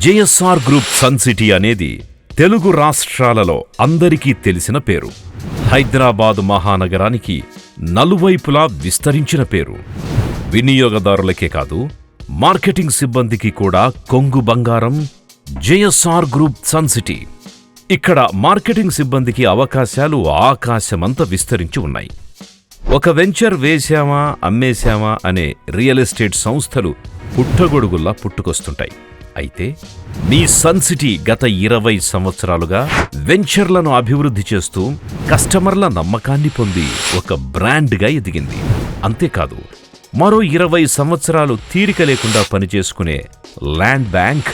JSR group Sun city అనేది తెలుగు రాష్ట్రాలలో అందరికీ తెలిసిన పేరు. హైదరాబాద్ మహానగరానికి నలువైపులా విస్తరించిన పేరు. వినియోగదారులకే కాదు, మార్కెటింగ్ సిబ్బందికి కూడా కొంగు బంగారం జేఎస్ఆర్ గ్రూప్ సన్ సిటీ. ఇక్కడ మార్కెటింగ్ సిబ్బందికి అవకాశాలు ఆకాశమంత విస్తరించి ఉన్నాయి. ఒక వెంచర్ వేశామా అమ్మేశామా అనే రియల్ ఎస్టేట్ సంస్థలు పుట్టగొడుగుల్లా పుట్టుకొస్తుంటాయి. అయితే మీ సన్ సిటీ గత 20 సంవత్సరాలుగా వెంచర్లను అభివృద్ధి చేస్తూ కస్టమర్ల నమ్మకాన్ని పొంది ఒక బ్రాండ్గా ఎదిగింది. అంతేకాదు, మరో 20 సంవత్సరాలు తీరిక లేకుండా పనిచేసుకునే ల్యాండ్ బ్యాంక్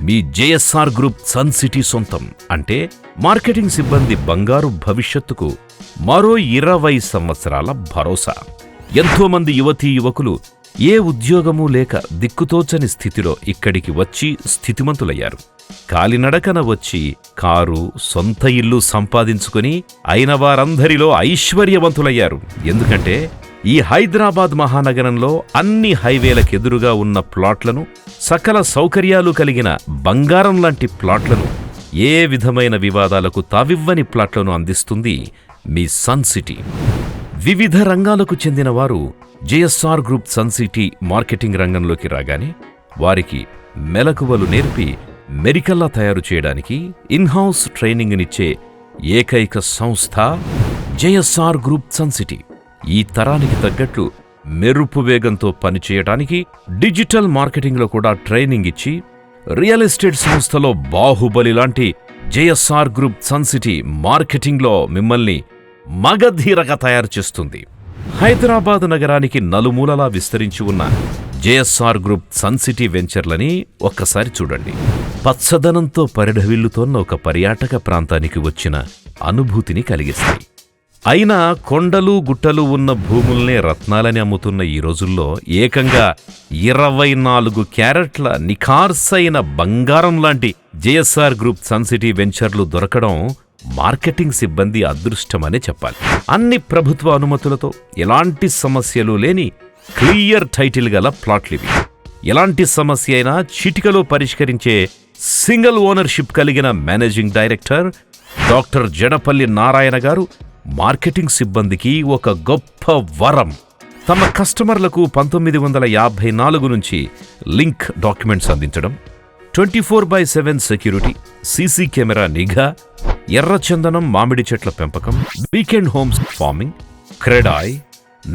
మీ జేఎస్ఆర్ గ్రూప్ సన్ సిటీ సొంతం. అంటే మార్కెటింగ్ సిబ్బంది బంగారు భవిష్యత్తుకు మరో 20 సంవత్సరాల భరోసా. ఎంతోమంది యువతీ యువకులు ఏ ఉద్యోగమూ లేక దిక్కుతోచని స్థితిలో ఇక్కడికి వచ్చి స్థితిమంతులయ్యారు. కాలినడకన వచ్చి కారు, సొంత ఇల్లు సంపాదించుకుని అయిన వారందరిలో ఐశ్వర్యవంతులయ్యారు. ఎందుకంటే ఈ హైదరాబాద్ మహానగరంలో అన్ని హైవేలకెదురుగా ఉన్న ప్లాట్లను, సకల సౌకర్యాలు కలిగిన బంగారం లాంటి ప్లాట్లను, ఏ విధమైన వివాదాలకు తావివ్వని ప్లాట్లను అందిస్తుంది మీ సన్ సిటీ. వివిధ రంగాలకు చెందిన వారు JSR group Sun City marketing రంగంలోకి రాగానే వారికి మెలకువలు నేర్పి మెరికల్లా తయారు చేయడానికి ఇన్హౌస్ ట్రైనింగ్నిచ్చే ఏకైక సంస్థ జేఎస్ఆర్ గ్రూప్ సన్ సిటీ. ఈ తరానికి తగ్గట్లు మెరుపు వేగంతో పనిచేయడానికి డిజిటల్ మార్కెటింగ్లో కూడా ట్రైనింగ్ ఇచ్చి రియల్ ఎస్టేట్ సంస్థలో బాహుబలి లాంటి జేఎస్ఆర్ గ్రూప్ సన్ సిటీ మార్కెటింగ్లో మిమ్మల్ని మగధీరగా తయారు చేస్తుంది. హైదరాబాద్ నగరానికి నలుమూలలా విస్తరించి ఉన్న జేఎస్ఆర్ గ్రూప్ సన్ సిటీ వెంచర్లని ఒక్కసారి చూడండి. పచ్చదనంతో పరిఢవిల్లుతోన్న ఒక పర్యాటక ప్రాంతానికి వచ్చిన అనుభూతిని కలిగిస్తాయి. అయినా కొండలు గుట్టలు ఉన్న భూముల్నే రత్నాలని అమ్ముతున్న ఈ రోజుల్లో ఏకంగా 24 క్యారెట్ల నిఖార్సైన బంగారం లాంటి జేఎస్ఆర్ గ్రూప్ సన్ సిటీ వెంచర్లు దొరకడం మార్కెటింగ్ సిబ్బంది అదృష్టమనే చెప్పాలి. అన్ని ప్రభుత్వ అనుమతులతో ఎలాంటి సమస్యలు లేని క్లియర్ టైటిల్ గల ప్లాట్లివి. ఎలాంటి సమస్య అయినా చిటికలో పరిష్కరించే సింగిల్ ఓనర్షిప్ కలిగిన managing director doctor Jadapalli Narayana గారు మార్కెటింగ్ సిబ్బందికి ఒక గొప్ప వరం. తమ కస్టమర్లకు 1954 నుంచి లింక్ డాక్యుమెంట్స్ అందించడం, 24/7 సెక్యూరిటీ, సీసీ కెమెరా నిఘా, ఎర్రచందనం మామిడి చెట్ల పెంపకం, weekend homes farming, CREDAI,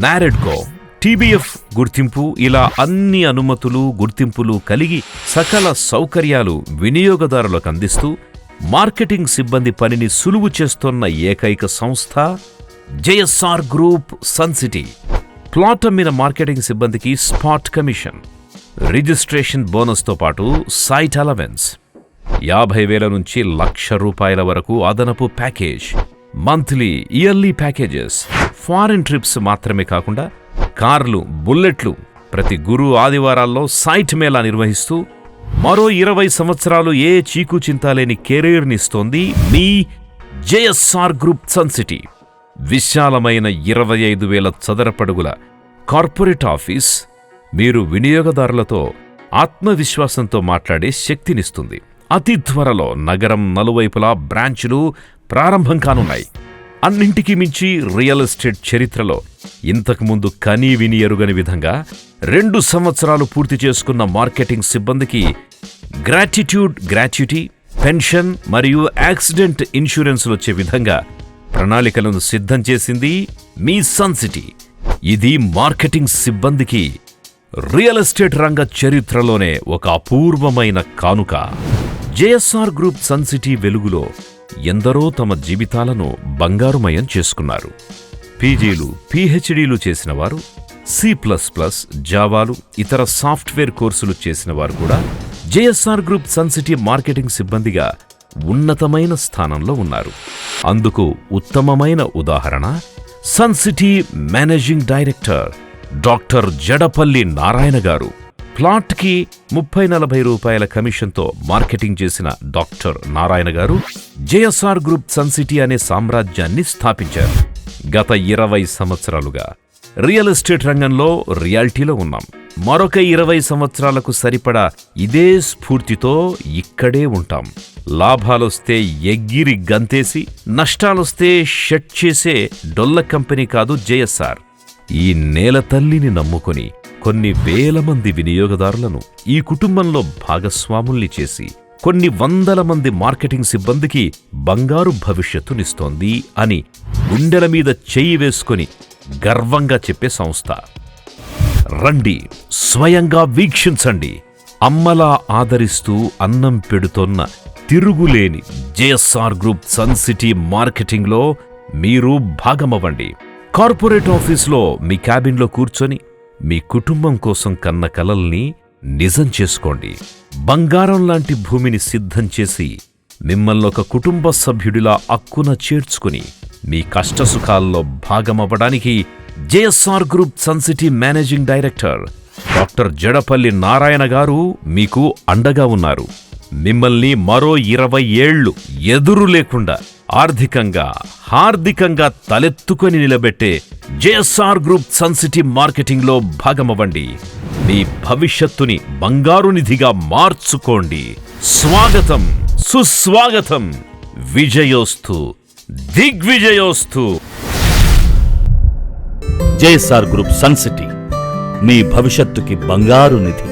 NAREDCO, TBF గుర్తింపు, ఇలా అన్ని అనుమతులు గుర్తింపులు కలిగి సకల సౌకర్యాలు వినియోగదారులకు అందిస్తూ మార్కెటింగ్ సిబ్బంది పనిని సులువు చేస్తోన్న ఏకైక సంస్థ JSR group Sun City. Plot అమ్మిన మార్కెటింగ్ సిబ్బందికి స్పాట్ కమిషన్, రిజిస్ట్రేషన్ బోనస్తో పాటు సైట్ అలవెన్స్, 50,000 నుంచి ₹1,00,000 వరకు అదనపు package, monthly yearly packages, foreign trips మాత్రమే కాకుండా కార్లు, బుల్లెట్లు, ప్రతి గురు ఆదివారాల్లో సైట్ మేళా నిర్వహిస్తూ మరో 20 సంవత్సరాలు ఏ చీకు చింతాలేని కెరీర్నిస్తోంది మీ జేఎస్ఆర్ గ్రూప్ సన్ సిటీ. విశాలమైన 25,000 చదరపడుగుల కార్పొరేట్ ఆఫీస్ మీరు వినియోగదారులతో ఆత్మవిశ్వాసంతో మాట్లాడే శక్తినిస్తుంది. అతి త్వరలో నగరం నలువైపులా బ్రాంచులు ప్రారంభం కానున్నాయి. అన్నింటికీ మించి రియల్ ఎస్టేట్ చరిత్రలో ఇంతకుముందు కనీ విని ఎరుగని విధంగా 2 సంవత్సరాలు పూర్తి చేసుకున్న మార్కెటింగ్ సిబ్బందికి గ్రాట్యుటీ, పెన్షన్ మరియు యాక్సిడెంట్ ఇన్సూరెన్స్లు వచ్చే విధంగా ప్రణాళికలను సిద్ధం చేసింది మీ సన్ సిటీ. ఇది మార్కెటింగ్ సిబ్బందికి రియల్ ఎస్టేట్ రంగ చరిత్రలోనే ఒక అపూర్వమైన కానుక. జేఎస్ఆర్ గ్రూప్ సన్ సిటీ వెలుగులో ఎందరో తమ జీవితాలను బంగారుమయం చేసుకున్నారు. పీజీలు, పీహెచ్డీలు చేసిన వారు, C++, జావాలు, ఇతర సాఫ్ట్వేర్ కోర్సులు చేసిన వారు కూడా JSR group Sun City marketing సిబ్బందిగా ఉన్నతమైన స్థానంలో ఉన్నారు. అందుకు ఉత్తమమైన ఉదాహరణ Sun City managing director doctor Jadapalli Narayana గారు. ప్లాట్కి ₹30-40 కమిషన్తో మార్కెటింగ్ చేసిన డాక్టర్ నారాయణ గారు జేఎస్ఆర్ గ్రూప్ సన్ సిటీ అనే సామ్రాజ్యాన్ని స్థాపించారు. గత 20 సంవత్సరాలుగా రియల్ ఎస్టేట్ రంగంలో రియాలిటీలో ఉన్నాం. మరొక 20 సంవత్సరాలకు సరిపడా ఇదే స్ఫూర్తితో ఇక్కడే ఉంటాం. లాభాలొస్తే ఎగ్గిరి గంతేసి, నష్టాలొస్తే షట్ చేసే డొల్ల కంపెనీ కాదు జేఎస్ఆర్. ఈ నేల తల్లిని నమ్ముకొని కొన్ని వేల మంది వినియోగదారులను ఈ కుటుంబంలో భాగస్వాముల్ని చేసి కొన్ని వందల మంది మార్కెటింగ్ సిబ్బందికి బంగారు భవిష్యత్తునిస్తోంది అని గుండెల మీద చెయ్యి వేసుకొని గర్వంగా చెప్పే సంస్థ. రండి, స్వయంగా వీక్షించండి. అమ్మలా ఆదరిస్తూ అన్నం పెడుతోన్న తిరుగులేని జేఎస్ఆర్ గ్రూప్ సన్ సిటీ మార్కెటింగ్లో మీరు భాగమవ్వండి. కార్పొరేట్ ఆఫీస్లో మీ క్యాబిన్లో కూర్చొని మీ కుటుంబం కోసం కన్న కలల్ని నిజం చేసుకోండి. బంగారం లాంటి భూమిని సిద్ధం చేసి మిమ్మల్ని ఒక కుటుంబ సభ్యుడిలా అక్కున చేర్చుకుని మీ కష్టసుఖాల్లో భాగమవ్వడానికి JSR group Sun City managing director doctor Jadapalli Narayana గారు మీకు అండగా ఉన్నారు. మిమ్మల్ని మరో 20 ఏళ్లు ఎదురు లేకుండా ఆర్థికంగా, హార్దికంగా తలెత్తుకొని నిలబెట్టే జేఎస్ఆర్ గ్రూప్ సన్ సిటీ మార్కెటింగ్లో భాగమవ్వండి. మీ భవిష్యత్తుని బంగారు నిధిగా మార్చుకోండి. స్వాగతం, సుస్వాగతం. విజయోస్తు, దిగ్విజయోస్తు. జేఎస్ఆర్ గ్రూప్ సన్ సిటీ, మీ భవిష్యత్తుకి బంగారు నిధి.